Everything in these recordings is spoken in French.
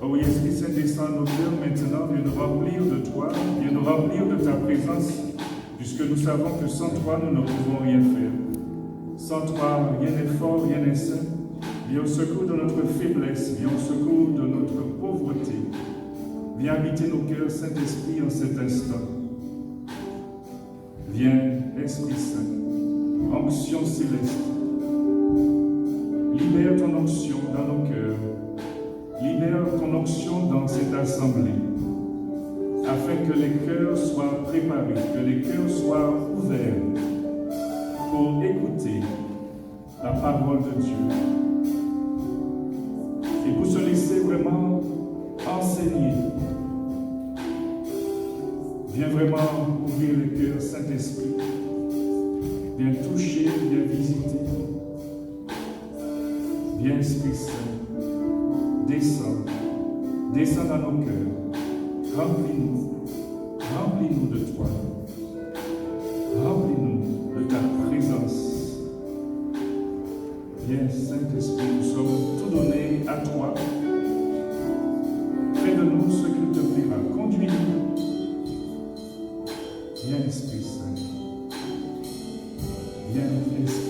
oui, Esprit Saint, descend nos cœurs maintenant, viens nous remplir de toi, viens nous remplir de ta présence, puisque nous savons que sans toi, nous ne pouvons rien faire. Sans toi, rien n'est fort, rien n'est saint. Viens au secours de notre faiblesse, viens au secours de notre pauvreté. Viens habiter nos cœurs, Saint-Esprit, en cet instant. Viens, Esprit Saint, onction céleste. Libère ton onction dans nos cœurs. Libère ton onction dans cette assemblée, afin que les cœurs soient préparés, que les cœurs soient ouverts pour écouter la parole de Dieu. Et pour se laisser vraiment enseigner. Viens vraiment ouvrir les cœurs, Saint-Esprit. Viens toucher, viens visiter. Viens, Esprit Saint, descends, descends dans nos cœurs. Remplis-nous de toi. Remplis-nous de ta présence. Viens, Saint-Esprit, nous sommes tout donnés à toi. Fais de nous ce qu'il te plaira. Conduis-nous. Viens, Esprit Saint. Viens, Esprit Saint.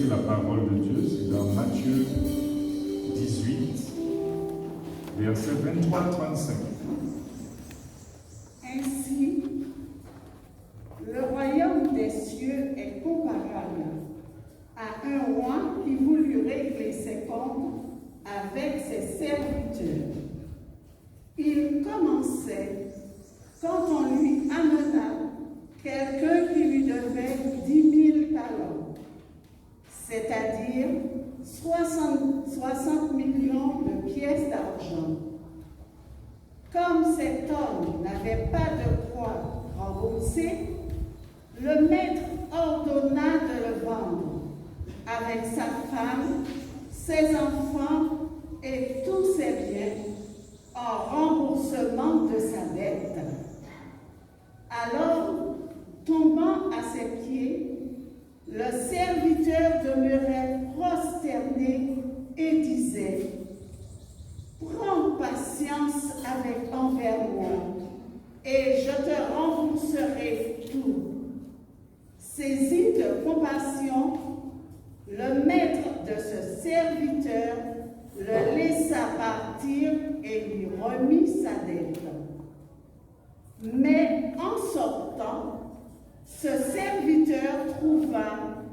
La parole de Dieu, c'est dans Matthieu 18, versets 23 à 35. Ainsi, le royaume des cieux est comparable à un roi qui voulut régler ses comptes avec ses serviteurs. Il commençait 60 millions de pièces d'argent. Comme cet homme n'avait pas de quoi rembourser, le maître ordonna de le vendre avec sa femme, ses enfants et tous ses biens en remboursement de sa dette. Alors, tombant à ses pieds, le serviteur demeurait prosterné et disait: prends patience envers moi, et je te rembourserai tout. Saisi de compassion, le maître de ce serviteur le laissa partir et lui remit sa dette. Mais en sortant, ce serviteur trouva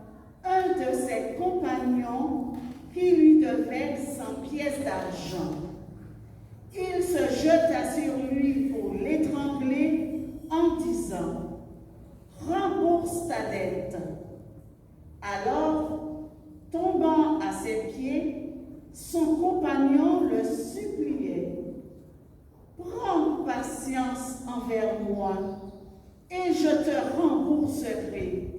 un de ses compagnons qui lui devait 100 pièces d'argent. Il se jeta sur lui pour l'étrangler en disant: rembourse ta dette. Alors, tombant à ses pieds, son compagnon le suppliait: prends patience envers moi, et je te rembourserai.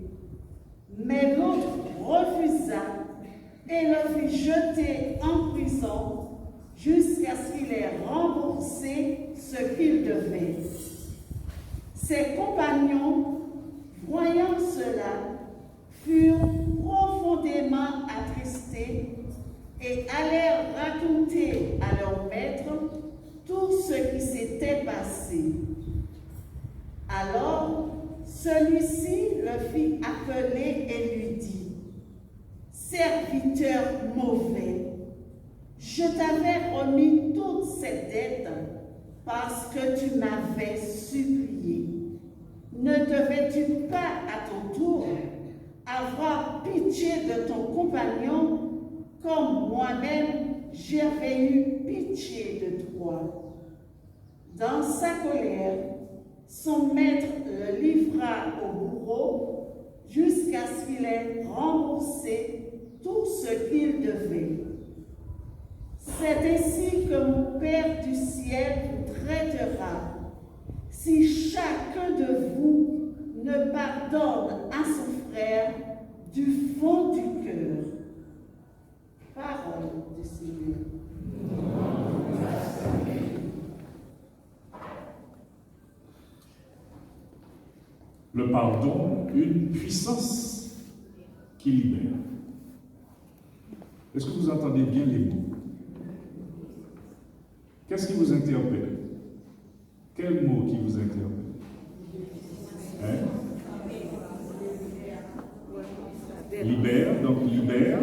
Mais l'autre refusa et le fit jeter en prison jusqu'à ce qu'il ait remboursé ce qu'il devait. Ses compagnons, voyant cela, furent profondément attristés et allèrent raconter à leur maître tout ce qui s'était passé. Alors, celui-ci le fit appeler et lui dit: serviteur mauvais, je t'avais remis toute cette dette parce que tu m'avais supplié. Ne devais-tu pas à ton tour avoir pitié de ton compagnon comme moi-même j'avais eu pitié de toi? Dans sa colère, son maître le livra au bourreau jusqu'à ce qu'il ait remboursé tout ce qu'il devait. C'est ainsi que mon Père du ciel vous traitera si chacun de vous ne pardonne à son frère du fond du cœur. Parole du Seigneur. Le pardon, une puissance qui libère. Est-ce que vous entendez bien les mots? Qu'est-ce qui vous interpelle? Quel mot qui vous interpelle? Hein? Libère, donc libère,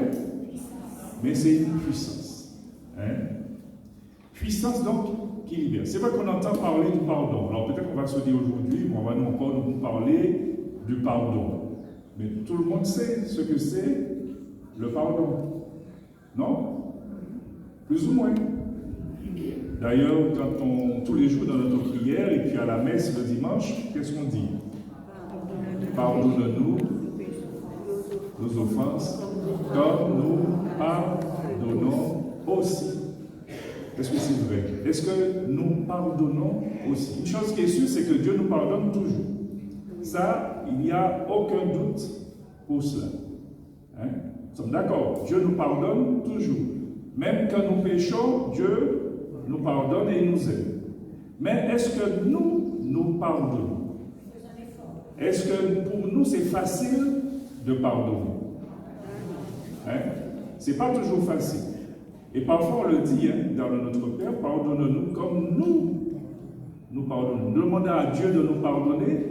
mais c'est une puissance. Hein? Puissance donc qui libère. C'est vrai qu'on entend parler du pardon. Alors peut-être qu'on va se dire aujourd'hui, on va nous encore nous parler du pardon. Mais tout le monde sait ce que c'est le pardon. Non? Plus ou moins. D'ailleurs, tous les jours dans notre prière et puis à la messe le dimanche, qu'est-ce qu'on dit? Pardonne-nous nos offenses, comme nous pardonnons aussi. Est-ce que c'est vrai? Est-ce que nous pardonnons aussi? Une chose qui est sûre, c'est que Dieu nous pardonne toujours. Ça, il n'y a aucun doute pour cela. Hein? Nous sommes d'accord, Dieu nous pardonne toujours. Même quand nous péchons, Dieu nous pardonne et il nous aime. Mais est-ce que nous pardonnons? Est-ce que pour nous c'est facile de pardonner? Hein? C'est pas toujours facile. Et parfois on le dit dans notre Père, pardonne-nous comme nous pardonnons. Nous demandons à Dieu de nous pardonner,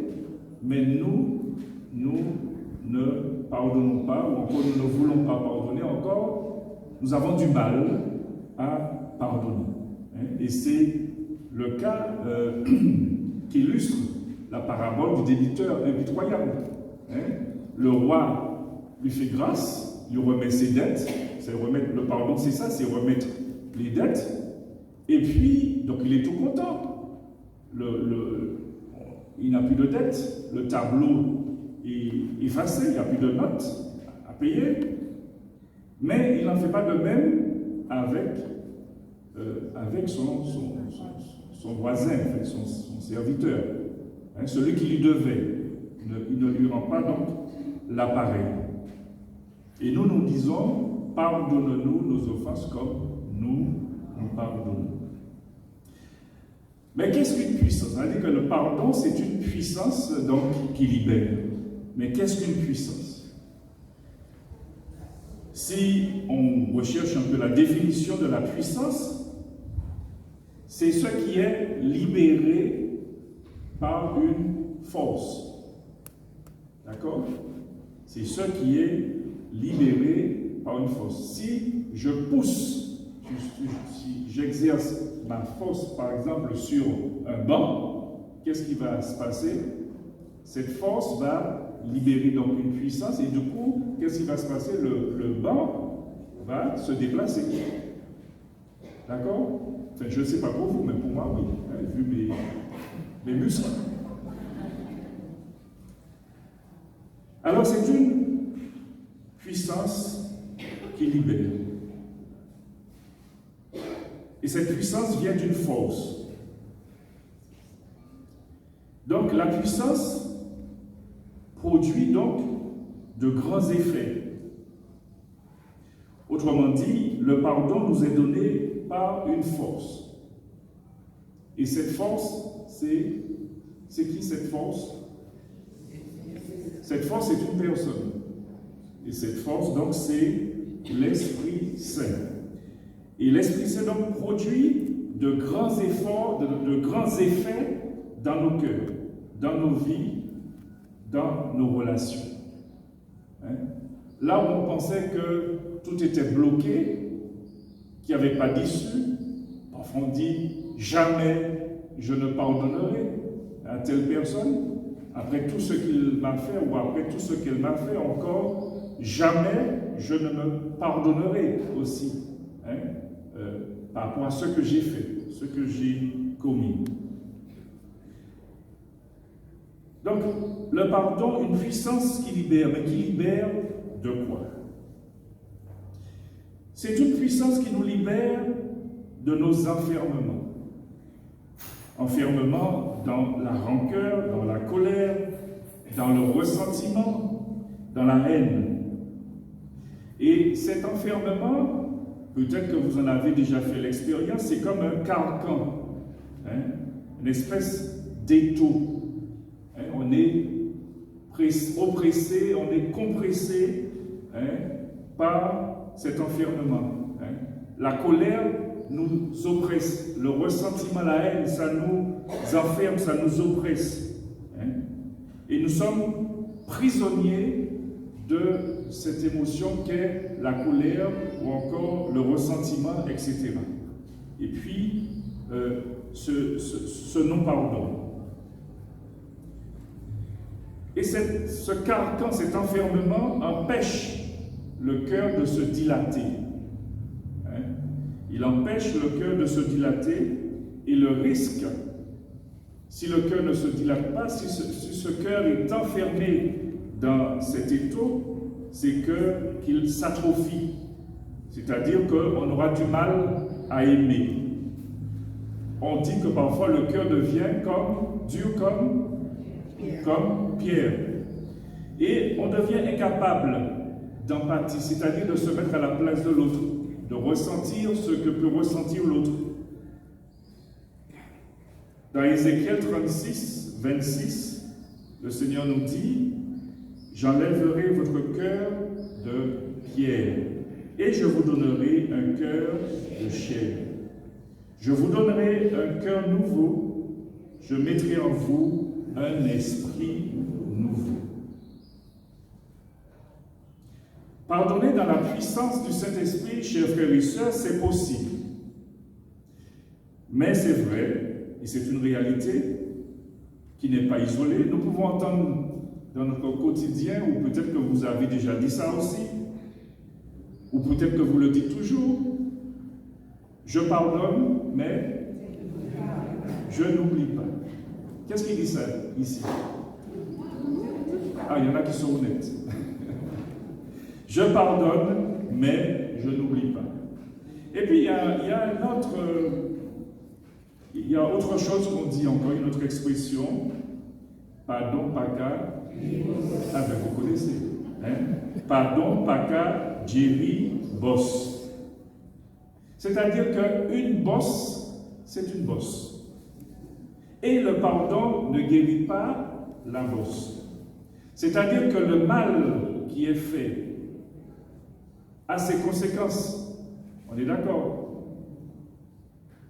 mais nous ne pardonnons pas, ou encore nous ne voulons pas pardonner, encore nous avons du mal à pardonner. Et c'est le cas qui illustre la parabole du débiteur impitoyable. Le roi lui fait grâce, lui remet ses dettes. Le pardon, c'est ça, c'est remettre les dettes. Et puis, donc il est tout content. Il n'a plus de dettes. Le tableau est effacé, il n'y a plus de notes à payer. Mais il n'en fait pas de même avec son voisin, en fait, son serviteur, hein, celui qui lui devait. Il ne lui rend pas donc l'appareil. Et nous disons, pardonne-nous nos offenses comme nous pardonnons. Mais qu'est-ce qu'une puissance? On a dit que le pardon, c'est une puissance donc, qui libère. Mais qu'est-ce qu'une puissance? Si on recherche un peu la définition de la puissance, c'est ce qui est libéré par une force. D'accord? C'est ce qui est libéré par une force. Si je pousse, si j'exerce ma force, par exemple, sur un banc, qu'est-ce qui va se passer? Cette force va libérer donc une puissance et du coup, qu'est-ce qui va se passer? Le banc va se déplacer. D'accord? Enfin, je ne sais pas pour vous, mais pour moi, oui, hein, vu mes muscles. Alors, c'est une puissance qui libère. Et cette puissance vient d'une force. Donc, la puissance produit donc de grands effets. Autrement dit, le pardon nous est donné par une force. Et cette force, c'est qui cette force? Cette force est une personne. Et cette force, donc, c'est l'Esprit Saint. Et l'Esprit Saint, donc, produit de grands efforts, de grands effets dans nos cœurs, dans nos vies, dans nos relations. Hein? Là où on pensait que tout était bloqué, qu'il n'y avait pas d'issue, parfois on dit « jamais je ne pardonnerai à telle personne ». Après tout ce qu'il m'a fait ou après tout ce qu'elle m'a fait encore, jamais je ne me pardonnerai aussi hein, par rapport à ce que j'ai fait, ce que j'ai commis. Donc, le pardon, une puissance qui libère, mais qui libère de quoi? C'est une puissance qui nous libère de nos enfermements. Enfermement dans la rancœur, dans la colère, dans le ressentiment, dans la haine. Et cet enfermement, peut-être que vous en avez déjà fait l'expérience, c'est comme un carcan, hein, une espèce d'étau. Hein, on est oppressé, on est compressé hein, par cet enfermement. Hein. La colère nous oppresse. Le ressentiment, la haine, ça nous enferme, ça nous oppresse. Hein? Et nous sommes prisonniers de cette émotion qu'est la colère ou encore le ressentiment, etc. Et puis, ce non-pardon. Et ce carcan, cet enfermement empêche le cœur de se dilater. Il empêche le cœur de se dilater et le risque, si le cœur ne se dilate pas, si ce cœur est enfermé dans cet étau, c'est qu'il s'atrophie. C'est-à-dire qu'on aura du mal à aimer. On dit que parfois le cœur devient dur comme pierre. Et on devient incapable d'empathie, c'est-à-dire de se mettre à la place de l'autre, de ressentir ce que peut ressentir l'autre. Dans Ézéchiel 36, 26, le Seigneur nous dit « J'enlèverai votre cœur de pierre et je vous donnerai un cœur de chair. Je vous donnerai un cœur nouveau, je mettrai en vous un esprit nouveau. » Pardonner dans la puissance du Saint-Esprit, chers frères et sœurs, c'est possible. Mais c'est vrai, et c'est une réalité qui n'est pas isolée. Nous pouvons entendre dans notre quotidien, ou peut-être que vous avez déjà dit ça aussi, ou peut-être que vous le dites toujours, je pardonne, mais je n'oublie pas. Qu'est-ce qui dit ça ici? Ah, il y en a qui sont honnêtes. Je pardonne, mais je n'oublie pas. Et puis, il y a autre chose qu'on dit encore, une autre expression. Pardon, paka. Ah ben, vous connaissez. Hein? Pardon, paka, Jerry, boss. C'est-à-dire qu'une bosse, c'est une bosse. Et le pardon ne guérit pas la bosse. C'est-à-dire que le mal qui est fait a ses conséquences. On est d'accord?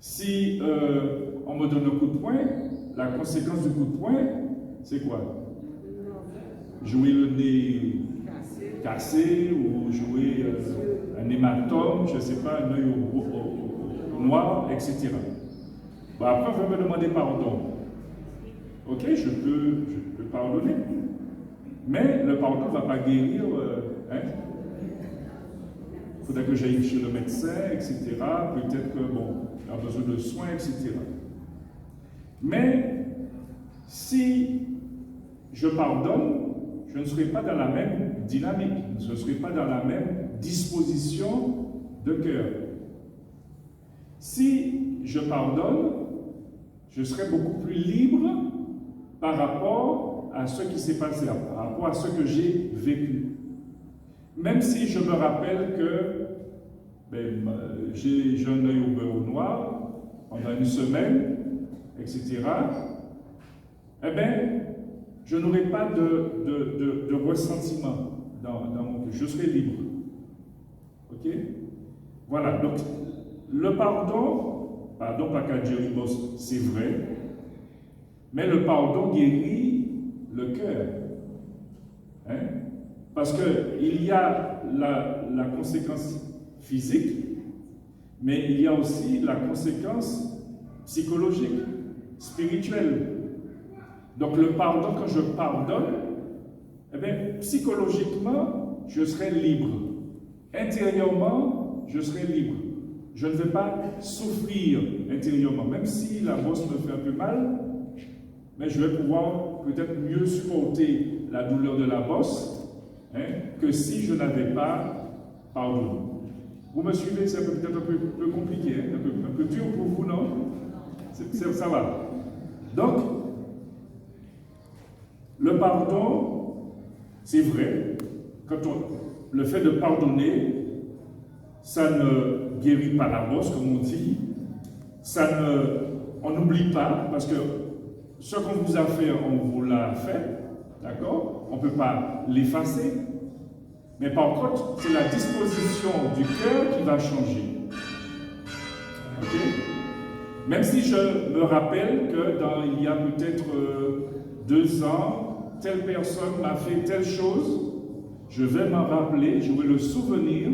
Si on me donne un coup de poing, la conséquence du coup de poing, c'est quoi? Jouer le nez cassé ou jouer un hématome, je ne sais pas, un œil au noir, etc. Bon, après, on va me demander pardon. Ok, je peux pardonner. Mais le pardon ne va pas guérir. Il faudrait que j'aille chez le médecin, etc. Peut-être que, bon, il a besoin de soins, etc. Mais si je pardonne, je ne serai pas dans la même dynamique, je ne serai pas dans la même disposition de cœur. Si je pardonne, je serai beaucoup plus libre par rapport à ce qui s'est passé, par rapport à ce que j'ai vécu. Même si je me rappelle que j'ai un œil au beurre noir pendant une semaine, etc., eh bien, je n'aurai pas de ressentiment dans mon cœur. Je serai libre. Ok? Voilà. Donc, le pardon, pas qu'à Jeribos, c'est vrai, mais le pardon guérit le cœur. Hein? Parce qu'il y a la conséquence physique, mais il y a aussi la conséquence psychologique, spirituelle. Donc le pardon, quand je pardonne, eh bien, psychologiquement, je serai libre. Intérieurement, je serai libre. Je ne vais pas souffrir intérieurement, même si la bosse me fait un peu mal, mais je vais pouvoir peut-être mieux supporter la douleur de la bosse que si je n'avais pas pardonné. Vous me suivez? C'est peut-être un peu compliqué, un peu dur pour vous, non? Ça va. Donc, le pardon, c'est vrai, le fait de pardonner, ça ne guérit pas la bosse, comme on dit, on n'oublie pas, parce que ce qu'on vous a fait, on vous l'a fait, d'accord? On ne peut pas l'effacer, mais par contre, c'est la disposition du cœur qui va changer. Ok? Même si je me rappelle que il y a peut-être 2 ans, telle personne m'a fait telle chose, je vais m'en rappeler, je vais le souvenir,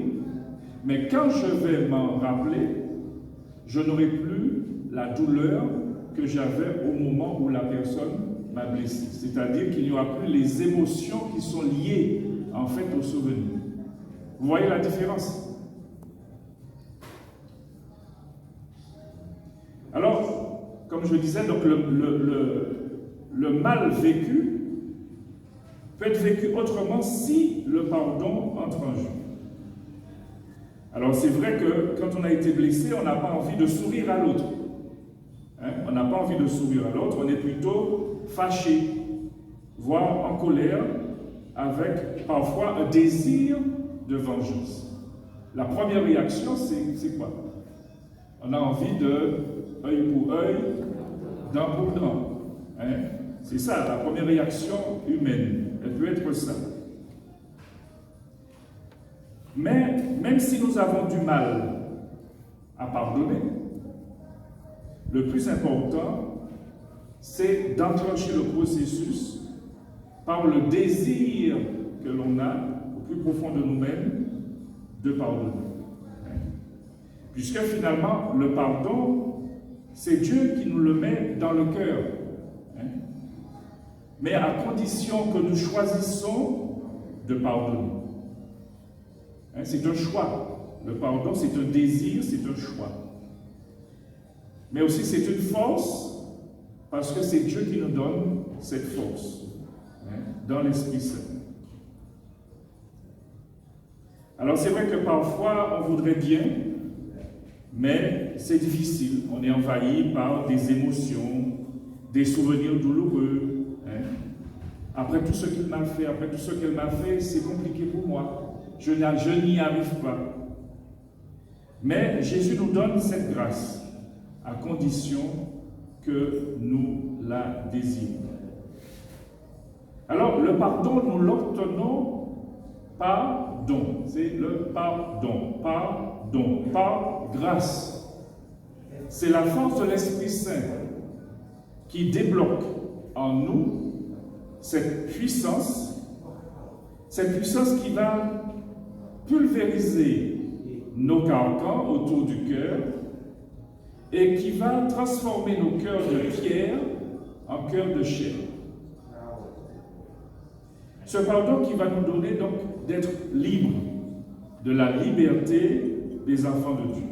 mais quand je vais m'en rappeler, je n'aurai plus la douleur que j'avais au moment où la personne m'a blessé. C'est-à-dire qu'il n'y aura plus les émotions qui sont liées en fait au souvenir. Vous voyez la différence? Alors, comme je disais, donc le mal vécu peut être vécu autrement si le pardon entre en jeu. Alors c'est vrai que quand on a été blessé, on n'a pas envie de sourire à l'autre. On n'a pas envie de sourire à l'autre, on est plutôt fâché, voire en colère, avec parfois un désir de vengeance. La première réaction, c'est quoi? On a envie de œil pour œil, dent pour dent. C'est ça, la première réaction humaine. Elle peut être ça. Mais même si nous avons du mal à pardonner, le plus important, c'est d'enclencher le processus par le désir que l'on a au plus profond de nous-mêmes de pardonner. Puisque finalement, le pardon, c'est Dieu qui nous le met dans le cœur. Mais à condition que nous choisissons de pardonner. C'est un choix. Le pardon, c'est un désir, c'est un choix. Mais aussi, c'est une force, parce que c'est Dieu qui nous donne cette force, dans l'Esprit Saint. Alors, c'est vrai que parfois, on voudrait bien Mais c'est difficile, on est envahi par des émotions, des souvenirs douloureux. Hein. Après tout ce qu'il m'a fait, après tout ce qu'elle m'a fait, c'est compliqué pour moi. Je n'y arrive pas. Mais Jésus nous donne cette grâce, à condition que nous la désirons. Alors, le pardon, nous l'obtenons par don. C'est le pardon, par grâce. C'est la force de l'Esprit Saint qui débloque en nous cette puissance qui va pulvériser nos carcans autour du cœur et qui va transformer nos cœurs de pierre en cœurs de chair. Ce pardon qui va nous donner donc d'être libres de la liberté des enfants de Dieu.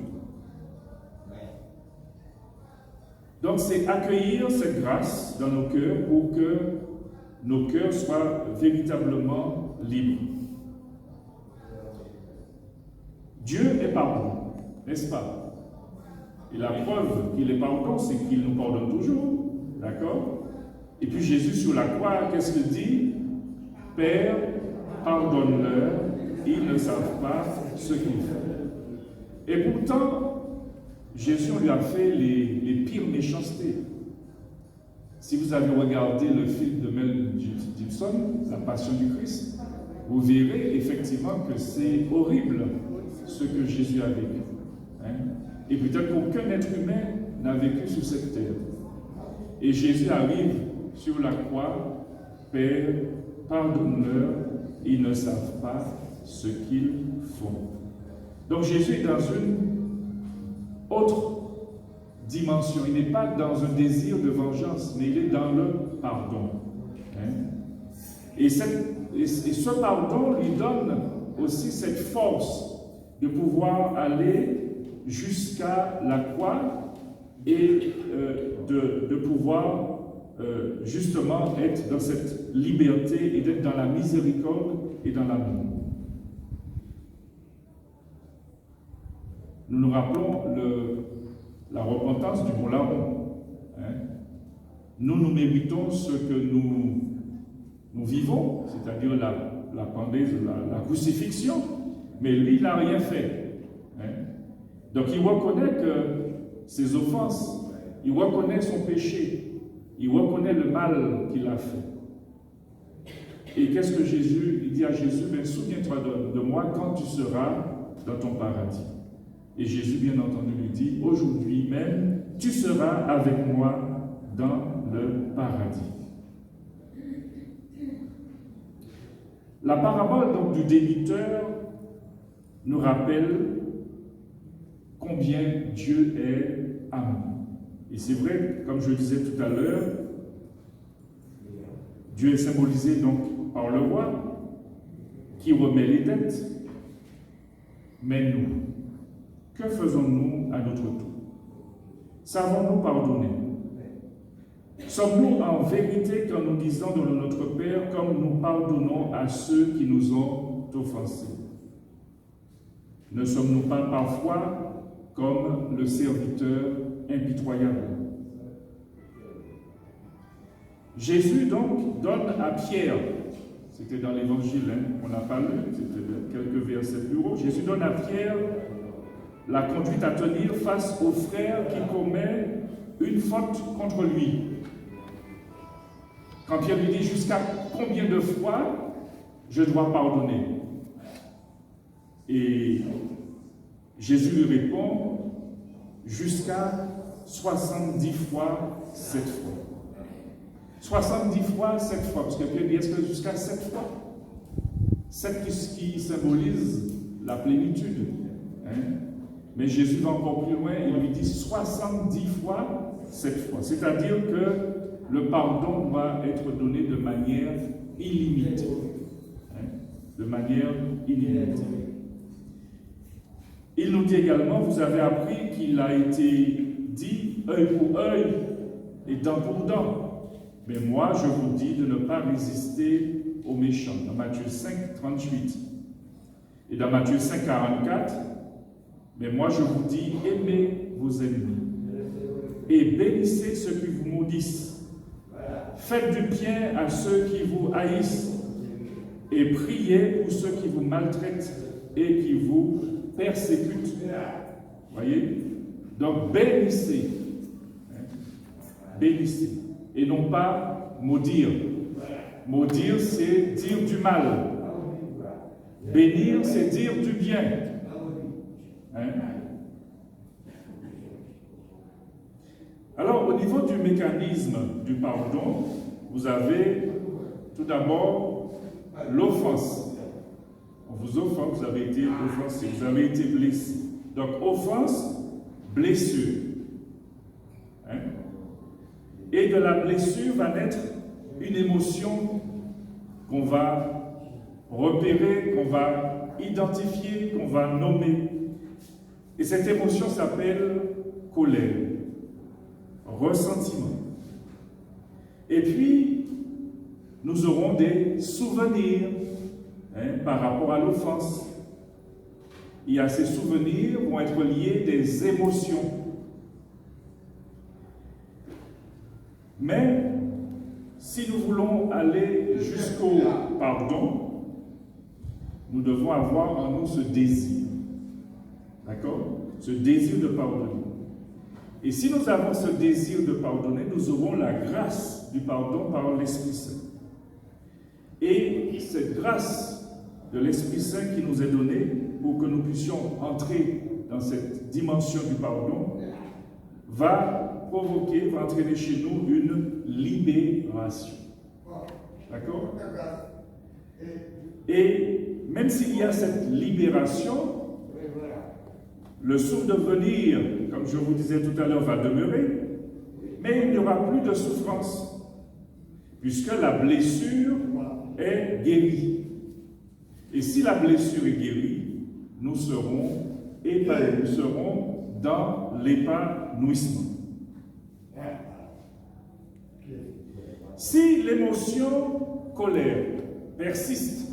Donc c'est accueillir cette grâce dans nos cœurs pour que nos cœurs soient véritablement libres. Dieu est pardon, n'est-ce pas? Et la preuve qu'il est pardon, c'est qu'il nous pardonne toujours, d'accord? Et puis Jésus sur la croix, qu'est-ce qu'il dit? Père, pardonne-leur, ils ne savent pas ce qu'ils font. Et pourtant, Jésus lui a fait les pires méchancetés. Si vous avez regardé le film de Mel Gibson, La Passion du Christ, vous verrez effectivement que c'est horrible ce que Jésus a vécu. Hein? Et peut-être qu'aucun être humain n'a vécu sur cette terre. Et Jésus arrive sur la croix, Père, pardonne-leur, ils ne savent pas ce qu'ils font. Donc Jésus est dans une autre dimension. Il n'est pas dans un désir de vengeance, mais il est dans le pardon. Hein? Et ce pardon lui donne aussi cette force de pouvoir aller jusqu'à la croix et de pouvoir justement être dans cette liberté et d'être dans la miséricorde et dans l'amour. Nous nous rappelons la repentance du bon larron. Hein? Nous méritons ce que nous vivons, c'est-à-dire la pendaison, la crucifixion, mais lui, il n'a rien fait. Hein? Donc il reconnaît que ses offenses, il reconnaît son péché, il reconnaît le mal qu'il a fait. Et qu'est-ce que Jésus, il dit à Jésus, ben, souviens-toi de moi quand tu seras dans ton paradis. Et Jésus, bien entendu, lui dit, aujourd'hui même, tu seras avec moi dans le paradis. La parabole donc du débiteur nous rappelle combien Dieu est amour. Et c'est vrai, comme je le disais tout à l'heure, Dieu est symbolisé donc par le roi qui remet les dettes. Mais nous, que faisons-nous à notre tour? Savons-nous pardonner? Sommes-nous en vérité quand nous disons dans notre Père comme nous pardonnons à ceux qui nous ont offensés? Ne sommes-nous pas parfois comme le serviteur impitoyable? Jésus donc donne à Pierre, c'était dans l'évangile, hein, on n'a pas lu, c'était quelques versets plus haut, Jésus donne à Pierre la conduite à tenir face au frère qui commet une faute contre lui. Quand Pierre lui dit jusqu'à combien de fois je dois pardonner? Et Jésus lui répond jusqu'à 70 fois 7 fois. 70 fois 7 fois, parce que Pierre dit est-ce que jusqu'à 7 fois? 7 qui symbolise la plénitude. Hein? Mais Jésus va encore plus loin, il lui dit 70 fois 7 fois. C'est-à-dire que le pardon doit être donné de manière illimitée. Hein? De manière illimitée. Il nous dit également, vous avez appris qu'il a été dit œil pour œil et dent pour dent. Mais moi, je vous dis de ne pas résister aux méchants. Dans Matthieu 5, 38. Et dans Matthieu 5, 44, Mais moi je vous dis, aimez vos ennemis et bénissez ceux qui vous maudissent. Faites du bien à ceux qui vous haïssent et priez pour ceux qui vous maltraitent et qui vous persécutent. Voyez? Donc bénissez. Bénissez. Et non pas maudire. Maudire, c'est dire du mal. Bénir, c'est dire du bien. Hein? Alors, au niveau du mécanisme du pardon, vous avez tout d'abord l'offense. On vous offense, vous avez été offensé, vous avez été blessé. Donc, offense, blessure. Hein? Et de la blessure va naître une émotion qu'on va repérer, qu'on va identifier, qu'on va nommer. Et cette émotion s'appelle colère, ressentiment. Et puis, nous aurons des souvenirs par rapport à l'offense. Et à ces souvenirs vont être liés des émotions. Mais, si nous voulons aller jusqu'au pardon, nous devons avoir en nous ce désir. D'accord? Ce désir de pardonner. Et si nous avons ce désir de pardonner, nous aurons la grâce du pardon par l'Esprit Saint. Et cette grâce de l'Esprit Saint qui nous est donnée pour que nous puissions entrer dans cette dimension du pardon va provoquer, va entraîner chez nous une libération. D'accord? Et même s'il y a cette libération, le souvenir, comme je vous disais tout à l'heure, va demeurer, mais il n'y aura plus de souffrance, puisque la blessure est guérie. Et si la blessure est guérie, nous serons épanouis, nous serons dans l'épanouissement. Si l'émotion colère persiste,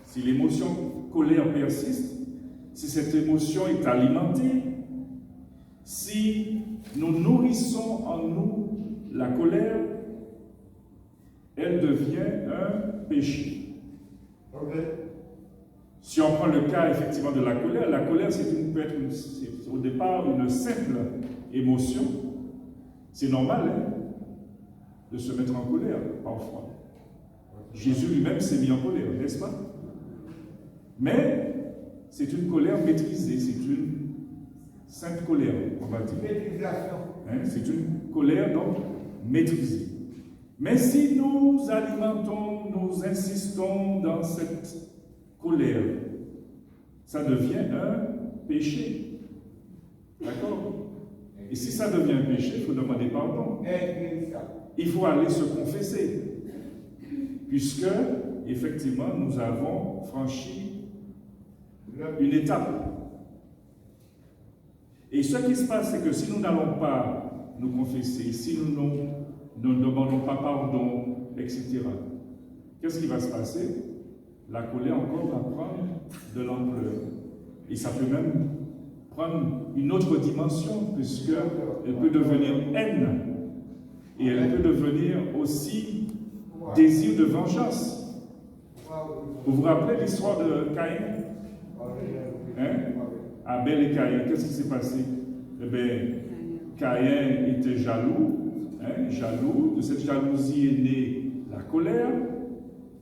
si l'émotion colère persiste, si cette émotion est alimentée, si nous nourrissons en nous la colère, elle devient un péché. Okay. Si on prend le cas effectivement de la colère peut être au départ une simple émotion. C'est normal de se mettre en colère parfois. Jésus lui-même s'est mis en colère, n'est-ce pas? Mais c'est une colère maîtrisée, c'est une sainte colère, on va dire. C'est une colère donc maîtrisée. Mais si nous alimentons, nous insistons dans cette colère, ça devient un péché. D'accord? Et si ça devient un péché, il faut demander pardon. Il faut aller se confesser. Puisque, effectivement, nous avons franchi une étape. Et ce qui se passe, c'est que si nous n'allons pas nous confesser, si nous ne demandons pas pardon, etc., qu'est-ce qui va se passer? La colère encore va prendre de l'ampleur. Et ça peut même prendre une autre dimension, puisqu'elle peut devenir haine. Et elle peut devenir aussi désir de vengeance. Vous vous rappelez l'histoire de Caïn? Abel et Caïn, qu'est-ce qui s'est passé? Eh bien, Caïn était jaloux, jaloux. De cette jalousie est née la colère.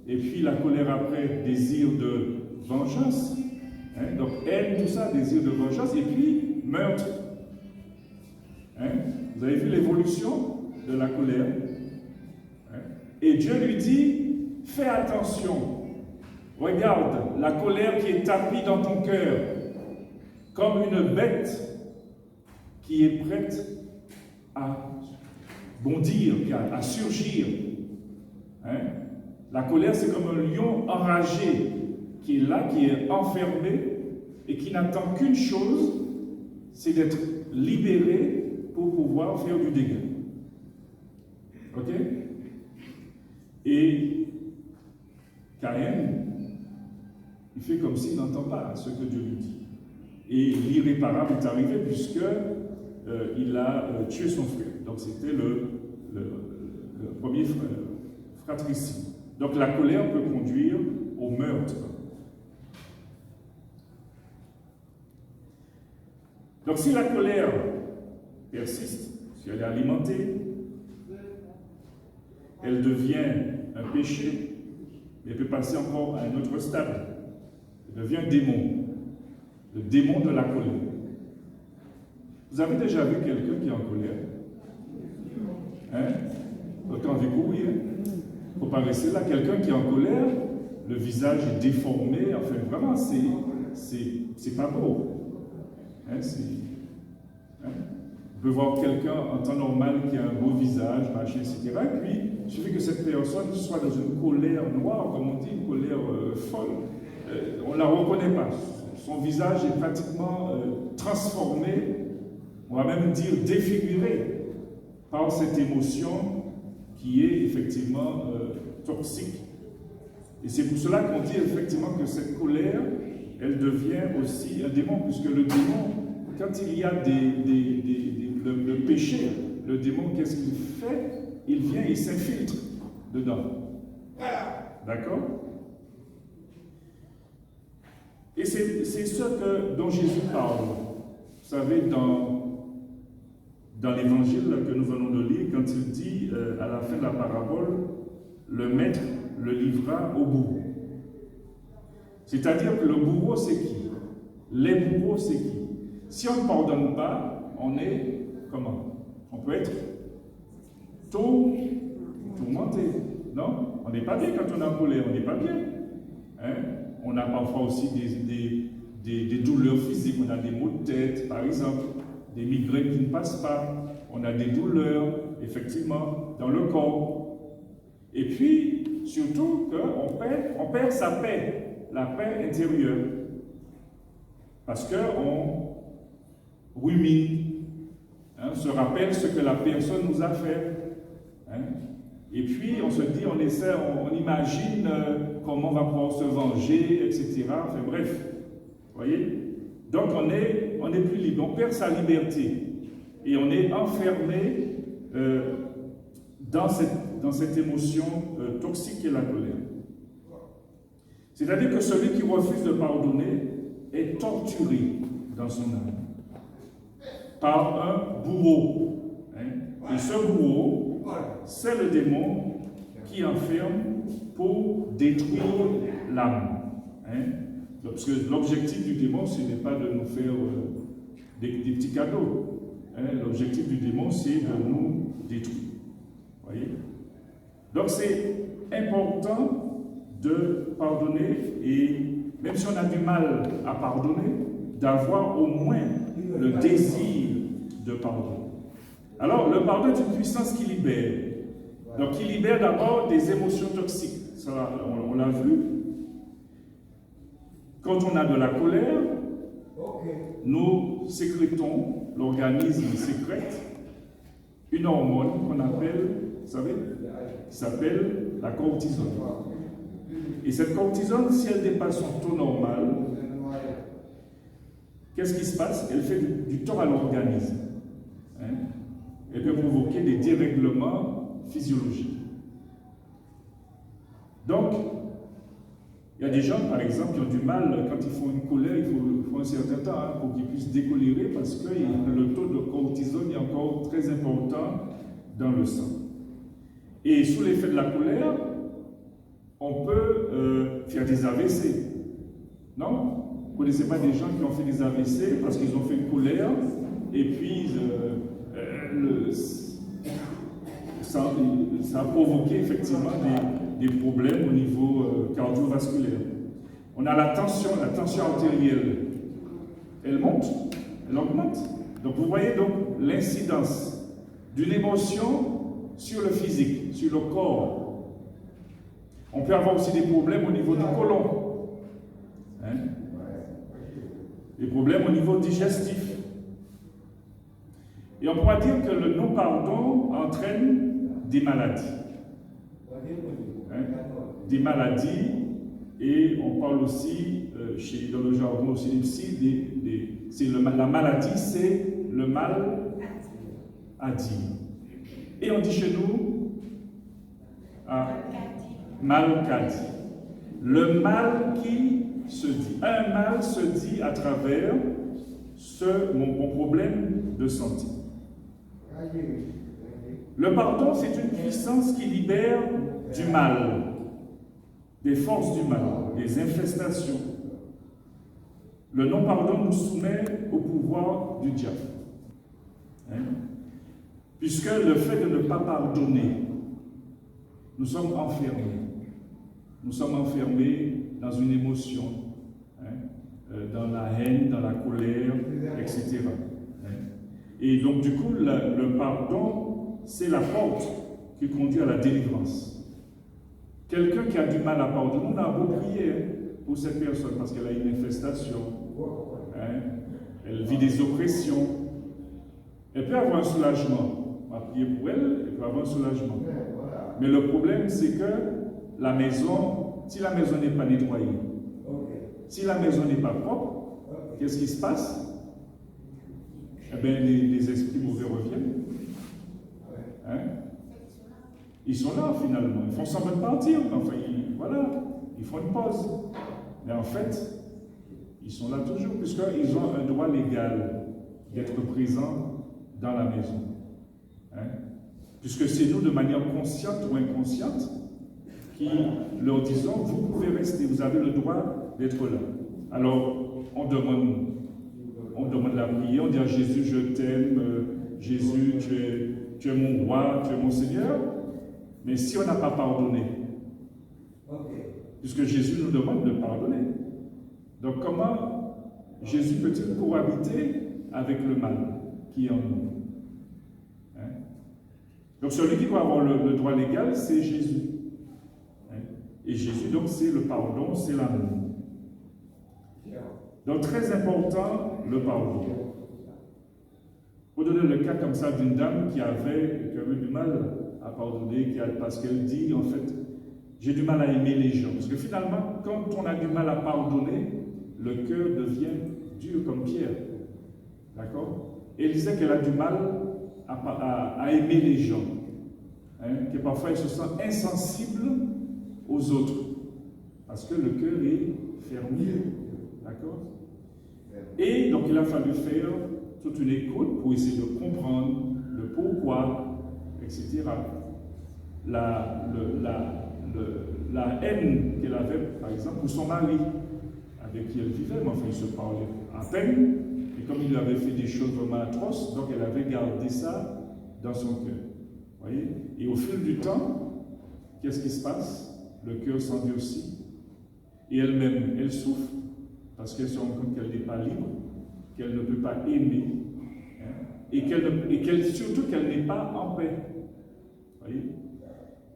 Et puis la colère après, désir de vengeance. Donc haine, tout ça, désir de vengeance. Et puis meurtre. Vous avez vu l'évolution de la colère. Et Dieu lui dit, fais attention. Regarde la colère qui est tapie dans ton cœur, comme une bête qui est prête à bondir, à surgir. La colère, c'est comme un lion enragé qui est là, qui est enfermé et qui n'attend qu'une chose, c'est d'être libéré pour pouvoir faire du dégât. Ok? Et Caïn, il fait comme s'il n'entend pas ce que Dieu lui dit. Et l'irréparable est arrivé puisque il a tué son frère. Donc c'était le premier fratricide. Donc la colère peut conduire au meurtre. Donc si la colère persiste, si elle est alimentée, elle devient un péché, mais elle peut passer encore à un autre stade. Elle devient un démon, le démon de la colère. Vous avez déjà vu quelqu'un qui est en colère? Hein? Autant avec vous, oui. Hein? Faut pas rester là. Quelqu'un qui est en colère, le visage est déformé. Enfin, vraiment, c'est pas beau. Hein? Hein? On peut voir quelqu'un en temps normal qui a un beau visage, machin, etc. Et puis, il suffit que cette personne soit dans une colère noire, comme on dit, une colère folle. On ne la reconnaît pas. Son visage est pratiquement transformé, on va même dire défiguré, par cette émotion qui est effectivement toxique. Et c'est pour cela qu'on dit effectivement que cette colère, elle devient aussi un démon, puisque le démon, quand il y a le péché, le démon, qu'est-ce qu'il fait? Il vient, il s'infiltre dedans. D'accord? Et c'est ce dont Jésus parle. Vous savez, dans l'évangile que nous venons de lire, quand il dit à la fin de la parabole, le maître le livra au bourreau. C'est-à-dire que le bourreau, c'est qui? Les bourreaux, c'est qui? Si on ne pardonne pas, on est comment? On peut être tourmenté. Non? On n'est pas bien quand on est en colère, on n'est pas bien. Hein? On a parfois aussi des douleurs physiques, on a des maux de tête, par exemple, des migraines qui ne passent pas, on a des douleurs, effectivement, dans le corps. Et puis, surtout, on perd sa paix, la paix intérieure, parce qu'on rumine, hein, se rappelle ce que la personne nous a fait. Hein. Et puis, on se dit, on essaie, on imagine comment on va pouvoir se venger, etc. Enfin bref, vous voyez? Donc, on est plus libre, on perd sa liberté. Et on est enfermé dans cette émotion toxique qu'est la colère. C'est-à-dire que celui qui refuse de pardonner est torturé dans son âme par un bourreau. Hein? Et ce bourreau, c'est le démon qui enferme pour détruire l'âme. Hein? Parce que l'objectif du démon, ce n'est pas de nous faire des petits cadeaux. Hein? L'objectif du démon, c'est de nous détruire. Voyez? Donc c'est important de pardonner, et même si on a du mal à pardonner, d'avoir au moins le désir de pardon. Alors, le pardon est une puissance qui libère. Donc, il libère d'abord des émotions toxiques. Ça, on l'a vu. Quand on a de la colère, nous sécrétons, l'organisme sécrète une hormone qu'on appelle, vous savez, qui s'appelle la cortisone. Et cette cortisone, si elle dépasse son taux normal, qu'est-ce qui se passe? Elle fait du tort à l'organisme. Hein? Elle peut provoquer des dérèglements physiologiques. Donc, il y a des gens, par exemple, qui ont du mal, quand ils font une colère, il faut un certain temps hein, pour qu'ils puissent décolérer, parce que le taux de cortisone est encore très important dans le sang. Et sous l'effet de la colère, on peut faire des AVC. Non? Vous ne connaissez pas des gens qui ont fait des AVC parce qu'ils ont fait une colère, et puis ça a provoqué effectivement des problèmes au niveau cardiovasculaire. On a la tension artérielle. Elle monte, elle augmente. Donc vous voyez donc l'incidence d'une émotion sur le physique, sur le corps. On peut avoir aussi des problèmes au niveau du côlon. Hein? Des problèmes au niveau digestif. Et on pourra dire que le non-pardon entraîne des maladies. Hein? Des maladies, et on parle aussi, dans le jargon aussi des la maladie, c'est le mal à dire. Et on dit chez nous, mal qu'a dit. Le mal qui se dit. Un mal se dit à travers mon problème de santé. Le pardon, c'est une puissance qui libère du mal, des forces du mal, des infestations. Le non-pardon nous soumet au pouvoir du diable. Puisque le fait de ne pas pardonner, nous sommes enfermés. Nous sommes enfermés dans une émotion, dans la haine, dans la colère, etc. Et donc, du coup, le pardon, c'est la porte qui conduit à la délivrance. Quelqu'un qui a du mal à pardonner, on a beau prier pour cette personne parce qu'elle a une infestation, elle vit des oppressions. Elle peut avoir un soulagement. On va prier pour elle, elle peut avoir un soulagement. Mais le problème, c'est que la maison, si la maison n'est pas nettoyée, si la maison n'est pas propre, qu'est-ce qui se passe? Eh bien, les esprits mauvais reviennent. Ils sont là, finalement. Ils font semblant de partir. Enfin, ils font une pause. Mais en fait, ils sont là toujours, puisqu'ils ont un droit légal d'être présents dans la maison. Puisque c'est nous, de manière consciente ou inconsciente, qui leur disons, vous pouvez rester, vous avez le droit d'être là. Alors, on demande la prière, on dit à Jésus, je t'aime, Jésus, tu es mon roi, tu es mon Seigneur. Mais si on n'a pas pardonné, puisque Jésus nous demande de pardonner, donc comment Jésus peut-il cohabiter avec le mal qui est en nous? Donc celui qui doit avoir le droit légal, c'est Jésus. Et Jésus, donc, c'est le pardon, c'est l'amour. Donc très important, le pardon. Pour donner le cas comme ça d'une dame qui avait du mal à pardonner, parce qu'elle dit, en fait, j'ai du mal à aimer les gens. Parce que finalement, quand on a du mal à pardonner, le cœur devient dur comme pierre. D'accord? Et elle disait qu'elle a du mal à aimer les gens. Que parfois elle se sent insensible aux autres. Parce que le cœur est fermé. D'accord? Et donc il a fallu faire toute une écoute pour essayer de comprendre le pourquoi, etc. La haine qu'elle avait, par exemple, pour son mari, avec qui elle vivait, mais enfin, ils se parlaient à peine, et comme il lui avait fait des choses vraiment atroces, donc elle avait gardé ça dans son cœur. Voyez? Et au fil du temps, qu'est-ce qui se passe? Le cœur s'endurcit, et elle-même, elle souffre, parce qu'elle se rend compte qu'elle n'est pas libre, qu'elle ne peut pas aimer, et surtout qu'elle n'est pas en paix. Voyez?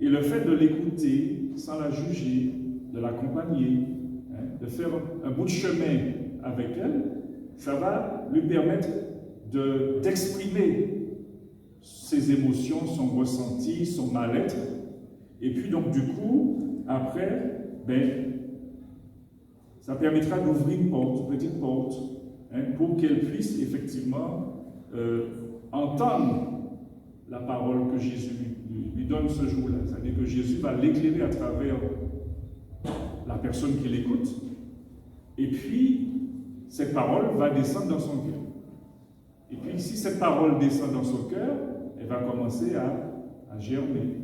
Et le fait de l'écouter, sans la juger, de l'accompagner, de faire un bout de chemin avec elle, ça va lui permettre d'exprimer ses émotions, son ressenti, son mal-être. Et puis donc du coup, après, ça permettra d'ouvrir une petite porte, pour qu'elle puisse effectivement entendre la parole que Jésus lui donne ce jour-là. C'est-à-dire que Jésus va l'éclairer à travers la personne qui l'écoute, et puis cette parole va descendre dans son cœur. Et puis si cette parole descend dans son cœur, elle va commencer à germer.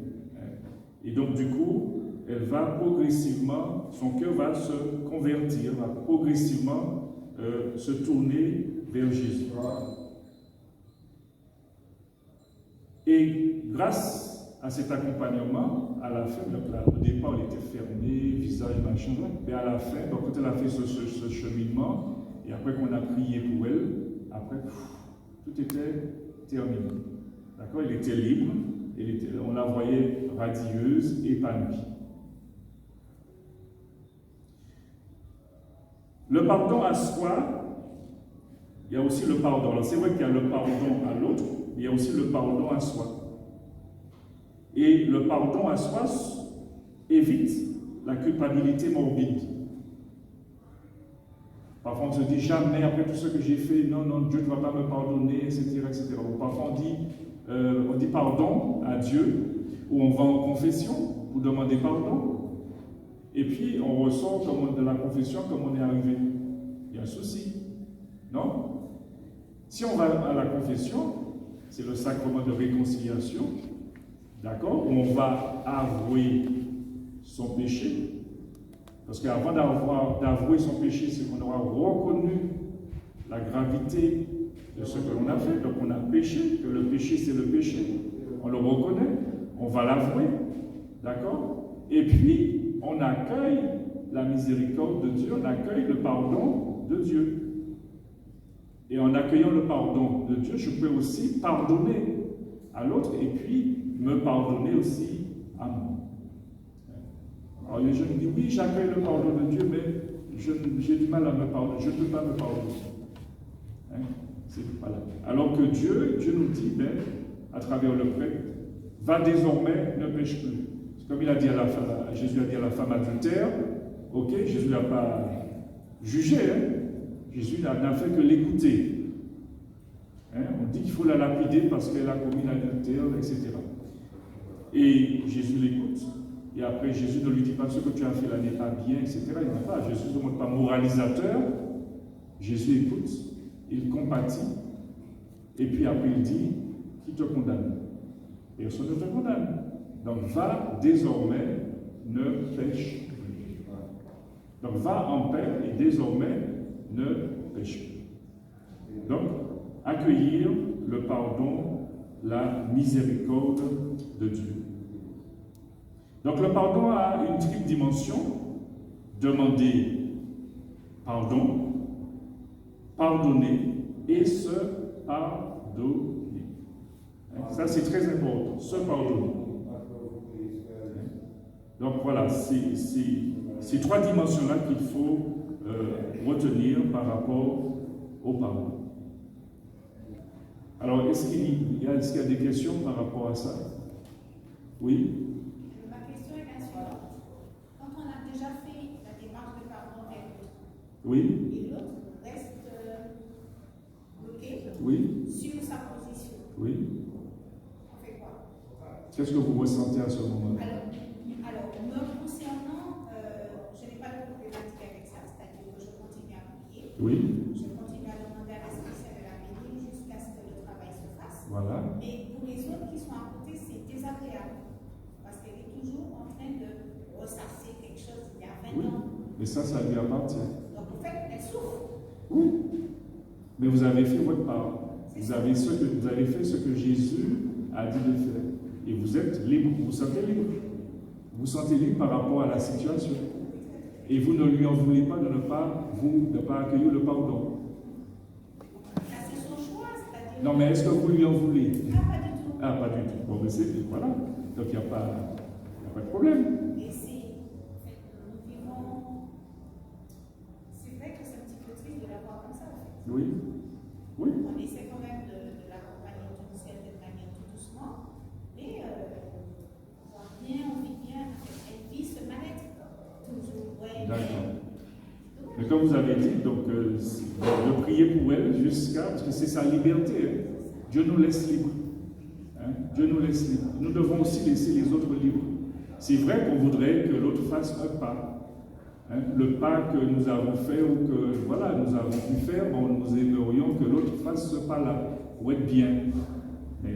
Et donc du coup, elle va progressivement, son cœur va se convertir, va progressivement se tourner vers Jésus. Et grâce à cet accompagnement, à la fin, au départ, elle était fermée, visage, machin, mais à la fin, donc, quand elle a fait ce cheminement, et après qu'on a prié pour elle, après, tout était terminé. D'accord? Elle était libre, on la voyait radieuse, épanouie. Le pardon à soi, il y a aussi le pardon. Alors c'est vrai qu'il y a le pardon à l'autre, mais il y a aussi le pardon à soi. Et le pardon à soi évite la culpabilité morbide. Parfois on se dit jamais, après tout ce que j'ai fait, non, non, Dieu ne va pas me pardonner, etc. etc. Parfois on dit pardon à Dieu, ou on va en confession pour demander pardon, et puis on ressort de la confession comme on est arrivé. Il y a un souci, non? Si on va à la confession, c'est le sacrement de réconciliation, d'accord? Où on va avouer son péché. Parce qu'avant d'avouer son péché, c'est qu'on aura reconnu la gravité de ce que l'on a fait. Donc on a péché, que le péché c'est le péché. On le reconnaît, on va l'avouer, d'accord? Et puis on accueille la miséricorde de Dieu, on accueille le pardon de Dieu. Et en accueillant le pardon de Dieu, je peux aussi pardonner à l'autre et puis me pardonner aussi à moi. Alors les gens me disent, oui, j'accueille le pardon de Dieu, mais j'ai du mal à me pardonner, je ne peux pas me pardonner. Voilà. Alors que Dieu nous dit, à travers le prêtre, va désormais, ne pêche plus. Comme il a dit à la femme, Jésus a dit à la femme adultère, ok, Jésus n'a pas jugé, Jésus n'a fait que l'écouter. On dit qu'il faut la lapider parce qu'elle a commis l'adultère, etc. Et Jésus l'écoute. Et après, Jésus ne lui dit pas ce que tu as fait là n'est pas bien, etc. Il ne dit pas. Jésus ne montre pas moralisateur. Jésus écoute, il compatit. Et puis après, il dit, qui te condamne? Personne ne te condamne. Donc, va désormais, ne pêche plus. Donc, va en paix et désormais, ne pêche plus. Donc, accueillir le pardon, la miséricorde de Dieu. Donc, le pardon a une triple dimension. Demander pardon, pardonner et se pardonner. Ça, c'est très important, se pardonner. Donc, voilà, c'est ces trois dimensions-là qu'il faut retenir par rapport au pardon. Alors, est-ce qu'il y a des questions par rapport à ça? Oui? Ma question est la suivante. Quand on a déjà fait la démarche de pardon avec l'autre, oui, et l'autre reste bloqué, oui, sur sa position, oui. on fait quoi? Qu'est-ce que vous ressentez à ce moment-là? Alors, me concernant, je n'ai pas de problématique avec ça, c'est-à-dire que je continue à prier. Oui. Je continue à demander à l'esprit de la bénir jusqu'à ce que le travail se fasse. Voilà. Mais pour les autres qui sont à côté, c'est désagréable. Parce qu'elle est toujours en train de ressasser quelque chose d'il y a 20 Oui. ans. Mais ça lui appartient. Donc, en fait, elle souffre. Oui. Mais vous avez fait votre part. Vous avez fait ce que Jésus a dit de faire. Et vous êtes libre. Vous vous sentez libre. Vous vous sentez libre par rapport à la situation. Et vous ne lui en voulez pas de ne pas accueillir le pardon. C'est son choix, c'est-à-dire. Non, mais est-ce que vous lui en voulez? Ah, pas du tout. Ah, pas du tout. Bon, mais c'est, voilà. Donc, il n'y a pas de problème. Et nous vivons. C'est vrai que c'est un petit peu triste de l'avoir comme ça, en fait. Oui. Oui. On essaie quand même de l'accompagner d'une certaine manière, tout doucement. Mais on vit bien. Elle vit ce mal-être. Toujours. Ouais, D'accord. Mais comme vous avez dit, donc, de prier pour elle jusqu'à, parce que c'est sa liberté. Dieu nous laisse libres. Dieu nous laisse libres. Nous devons aussi laisser les autres libres. C'est vrai qu'on voudrait que l'autre fasse un pas. Le pas que nous avons fait ou que voilà, nous avons pu faire, nous aimerions que l'autre fasse ce pas-là pour être bien. Mais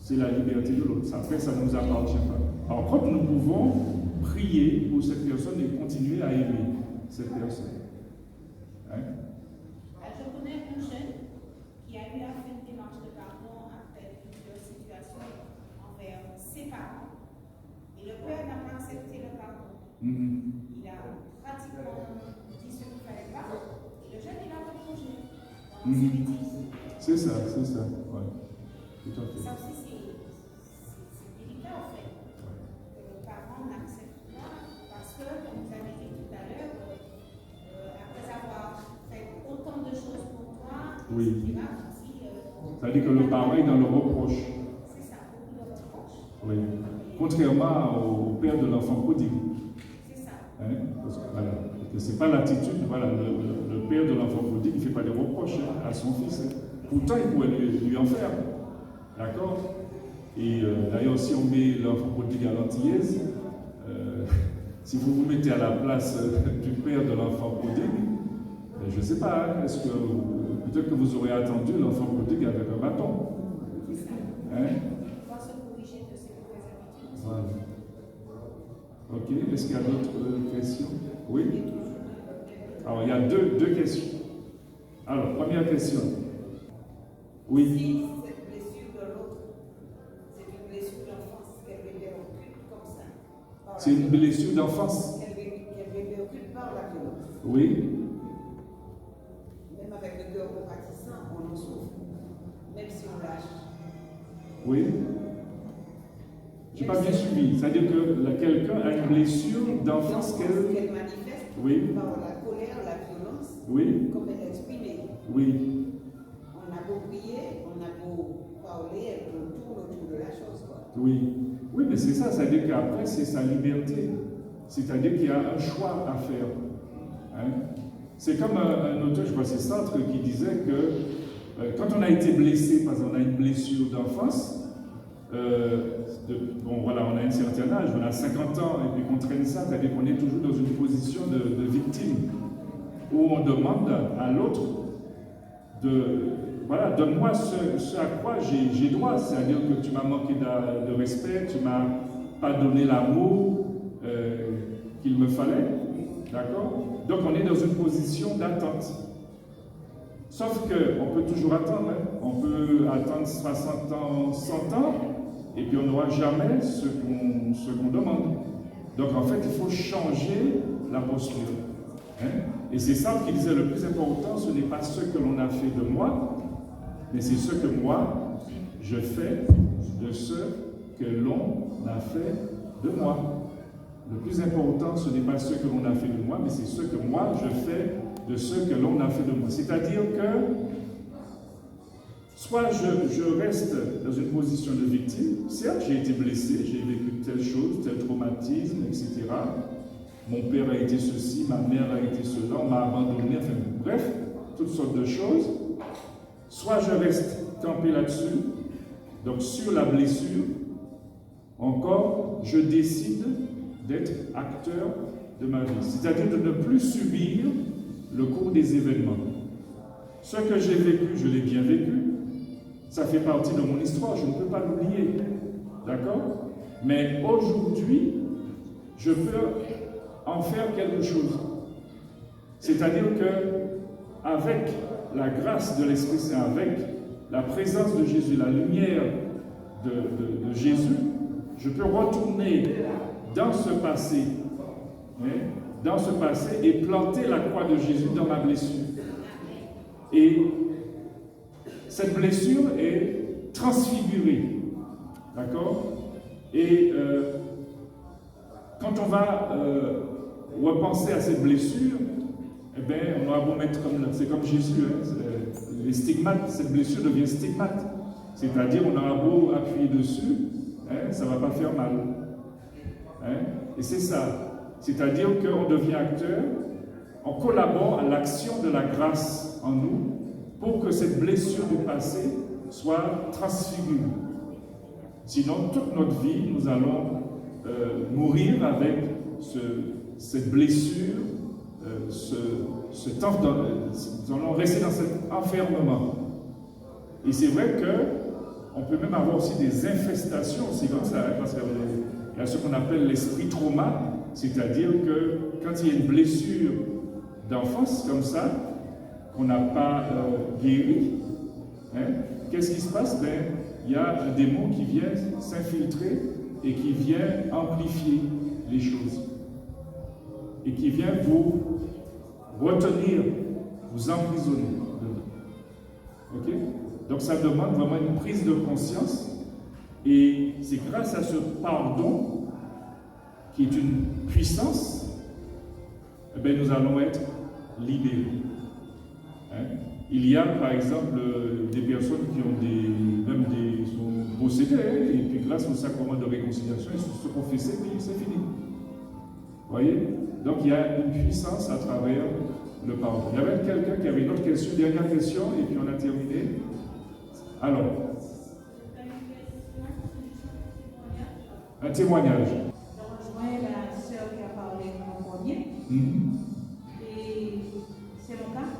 c'est la liberté de l'autre. Après, ça ne nous appartient pas. Alors, quand nous pouvons prier pour cette personne et continuer à aimer cette personne. Je connais un jeune qui a eu à faire une démarche de pardon après plusieurs situations envers ses parents. Et le père n'a pas accepté le pardon. Il a pratiquement dit ce qu'il ne fallait pas. Et le jeune, il a replongé dans ses bêtises. C'est ça. Ouais. Tout à fait. Ça aussi, c'est délicat, en fait. Que le parent n'accepte pas. Parce que, comme vous avez dit tout à l'heure, après avoir fait autant de choses pour toi, oui. etc., ça veut dire que le parent est dans le reproche. C'est ça, beaucoup de reproches. Oui. Contrairement au père de l'enfant prodigue. C'est ça. Parce que, voilà. Ce n'est pas l'attitude, voilà, le père de l'enfant prodigue ne fait pas des reproches à son fils. Pourtant, il pourrait lui en faire. D'accord? Et d'ailleurs, si on met l'enfant prodigue à l'antillaise, si vous vous mettez à la place du père de l'enfant prodigue, je ne sais pas, hein, est-ce que peut-être que vous aurez attendu l'enfant prodigue avec un bâton. Hein? Voilà. Ok, est-ce qu'il y a d'autres questions? Oui? Alors, il y a deux questions. Alors, première question. Oui. Si cette blessure de l'autre, c'est une blessure d'enfance qu'elle répercute comme ça. C'est une blessure d'enfance. Qu'elle répercute par la violence. Oui. Même avec le cœur compatissant, on en souffre. Même si on lâche. Oui. Je n'ai pas bien suivi. C'est-à-dire que quelqu'un a une blessure d'enfance qu'elle manifeste par la colère, la violence, comme elle exprimée. Oui. On a beau prier, on a beau parler, elle tourne autour de la chose. Quoi. Oui. Oui, mais c'est ça. C'est-à-dire qu'après, c'est sa liberté. C'est-à-dire qu'il y a un choix à faire. Hein? C'est comme un auteur, je crois que c'est Sartre, qui disait que quand on a été blessé, par exemple, on a une blessure d'enfance, bon voilà, on a un certain âge, on a 50 ans, et puis qu'on traîne ça, c'est-à-dire qu'on est toujours dans une position de victime, où on demande à l'autre voilà, donne-moi ce à quoi j'ai droit, c'est-à-dire que tu m'as manqué de respect, tu m'as pas donné l'amour qu'il me fallait, d'accord? Donc on est dans une position d'attente. Sauf qu'on peut toujours attendre, hein? On peut attendre 60 ans, 100 ans, et puis on n'aura jamais ce qu'on demande. Donc en fait, il faut changer la posture. Hein? Et c'est ça qui disait, le plus important, ce n'est pas ce que l'on a fait de moi, mais c'est ce que moi, je fais de ce que l'on a fait de moi. Le plus important, ce n'est pas ce que l'on a fait de moi, mais c'est ce que moi, je fais de ce que l'on a fait de moi. C'est-à-dire que soit je reste dans une position de victime, certes j'ai été blessé, j'ai vécu telle chose, tel traumatisme, etc. Mon père a été ceci, ma mère a été cela, on m'a abandonné, enfin bref, toutes sortes de choses. Soit je reste campé là-dessus, donc sur la blessure, encore je décide d'être acteur de ma vie, c'est-à-dire de ne plus subir le cours des événements. Ce que j'ai vécu, je l'ai bien vécu, ça fait partie de mon histoire, je ne peux pas l'oublier, d'accord? Mais aujourd'hui, je peux en faire quelque chose. C'est-à-dire que avec la grâce de l'Esprit Saint, avec la présence de Jésus, la lumière de Jésus, je peux retourner dans ce passé, et planter la croix de Jésus dans ma blessure. Et cette blessure est transfigurée, d'accord? Et quand on va repenser à cette blessure, eh bien, on aura beau mettre c'est comme Jésus, hein, les stigmates, cette blessure devient stigmate. C'est-à-dire, on aura beau appuyer dessus, hein, ça ne va pas faire mal. Hein? Et c'est ça. C'est-à-dire qu'on devient acteur, on collabore à l'action de la grâce en nous pour que cette blessure du passé soit transfigurée. Sinon, toute notre vie, nous allons mourir avec cette blessure, nous allons rester dans cet enfermement. Et c'est vrai qu'on peut même avoir aussi des infestations, c'est comme ça, hein, parce qu'il y a ce qu'on appelle l'esprit trauma, c'est-à-dire que quand il y a une blessure d'enfance comme ça, qu'on n'a pas guéri, hein, qu'est-ce qui se passe? Ben, il y a un démon qui vient s'infiltrer et qui vient amplifier les choses. Et qui vient vous retenir, vous emprisonner. Ok? Donc ça demande vraiment une prise de conscience. Et c'est grâce à ce pardon, qui est une puissance, eh bien, nous allons être libérés. Hein? Il y a par exemple des personnes qui ont sont possédées, et puis grâce au sacrement de réconciliation, ils se sont confessés, puis c'est fini. Vous voyez? Donc il y a une puissance à travers le pardon. Il y avait quelqu'un qui avait une autre question, dernière question, et puis on a terminé. Alors, un témoignage. Je rejoins la sœur qui a parlé en premier. Et c'est mon cas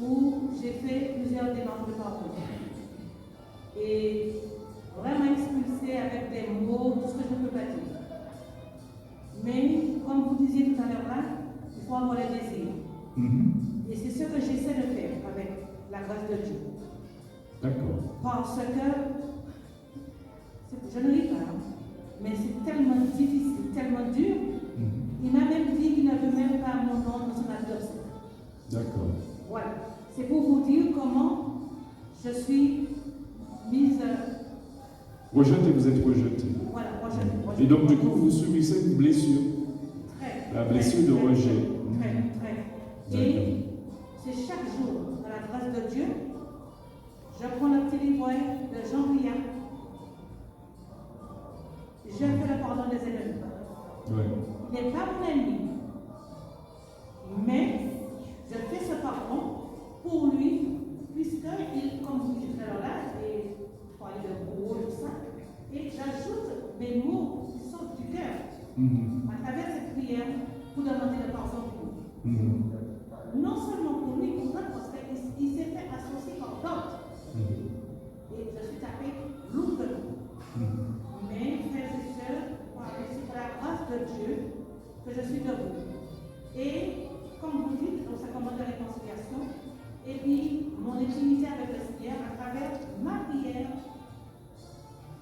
où j'ai fait plusieurs démarches de pardon. Et vraiment expulsé avec des mots, tout ce que je ne peux pas dire. Mais, comme vous disiez tout à l'heure là, il faut avoir le désir. Et c'est ce que j'essaie de faire avec la grâce de Dieu. D'accord. Parce que, je ne lis pas, mais c'est tellement difficile, tellement dur. Il m'a même dit qu'il ne veut même pas mon nom dans son adoption. D'accord. Voilà. C'est pour vous dire comment je suis mise. Rejeté, vous êtes rejeté. Voilà, rejeté. Et donc, du coup, vous subissez une blessure. La blessure de rejet. Très. Et c'est chaque jour, dans la grâce de Dieu, je prends le petit livret de Jean Ria. Je fais le pardon des ennemis. Ouais. Il n'est pas mon ennemi. Mais je fais ce pardon pour lui, puisqu'il, comme vous dites alors là, et parler de gros, tout ça, et j'ajoute mes mots qui sortent du cœur à travers cette prière pour demander le pardon pour lui. Non seulement pour lui, pour d'autres, parce qu'il s'est fait associer par d'autres. Et je suis tapé lourdement. Mais, frères et sœurs, c'est par la grâce de Dieu que je suis debout. Et, comme vous dites, donc ça commence la réconciliation, et puis mon intimité avec le Seigneur, à travers ma prière,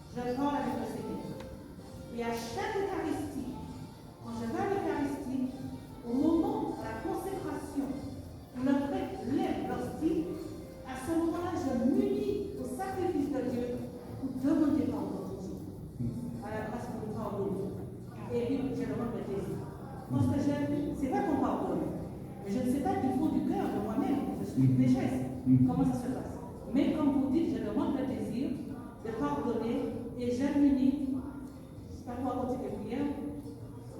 je parle avec le Seigneur. Et à chaque Eucharistie, quand je vais à l'Eucharistie, au moment de la consécration, où le prêtre lève l'hostie, à ce moment-là, je m'unis au sacrifice de Dieu pour demander pardon à la grâce pour le pardon. Et puis, je demande le désir. Parce que c'est pas qu'on pardonne, mais je ne sais pas du fond du cœur de moi-même, je suis une pécheresse. Comment ça se passe? Mais comme vous dites, je demande le désir de pardonner et je m'unis, je ne sais pas quoi continuer de prière,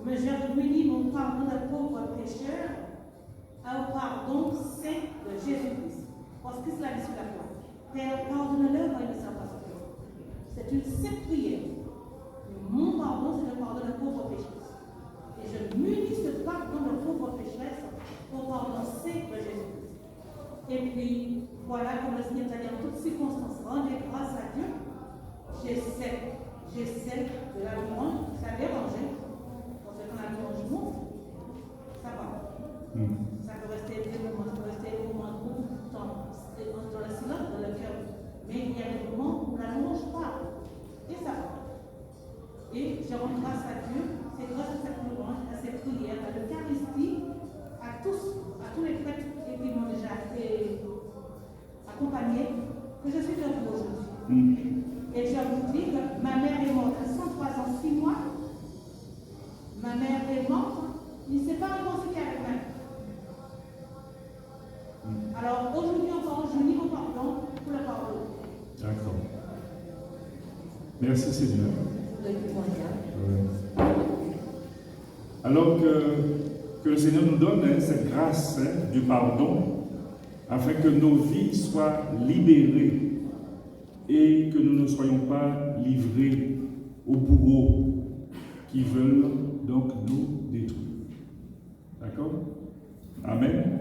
mais je m'unis mon pardon de pauvre pécheur au pardon saint de Jésus-Christ. Parce que c'est la mission de la foi. Père, pardonne-leur, ils ne savent pas ce que c'est. C'est une sainte prière. Mon pardon, c'est le pardon de pauvre pécheresse. Et je m'unis ce pardon de pauvre pécheresse au pardon saint de Jésus-Christ. Et puis, voilà, comme le Seigneur t'a dit en toutes circonstances, rendez grâce à Dieu. J'essaie de la louange, ça dérangeait. Parce que quand la louange monte, ça va. Ça peut rester des moments, ça peut rester des moments beaucoup de temps dans le silence, dans le cœur. Mais il y a des moments où la louange parle. Et ça va. Et je rends grâce à Dieu, c'est grâce à cette louange, à cette prière, à l'Eucharistie, à tous les prêtres qui m'ont déjà accompagné, que je suis debout aujourd'hui. Et je vous dis que ma mère est morte à 103 ans, 6 mois. Ma mère est morte, il ne s'est pas réconcilié avec ma mère. Alors aujourd'hui encore, je nie mon pardon pour le pardon. D'accord. Merci Seigneur. Alors que le Seigneur nous donne cette grâce du pardon, afin que nos vies soient libérées et que nous ne soyons pas livrés aux bourreaux qui veulent donc nous détruire. D'accord? Amen.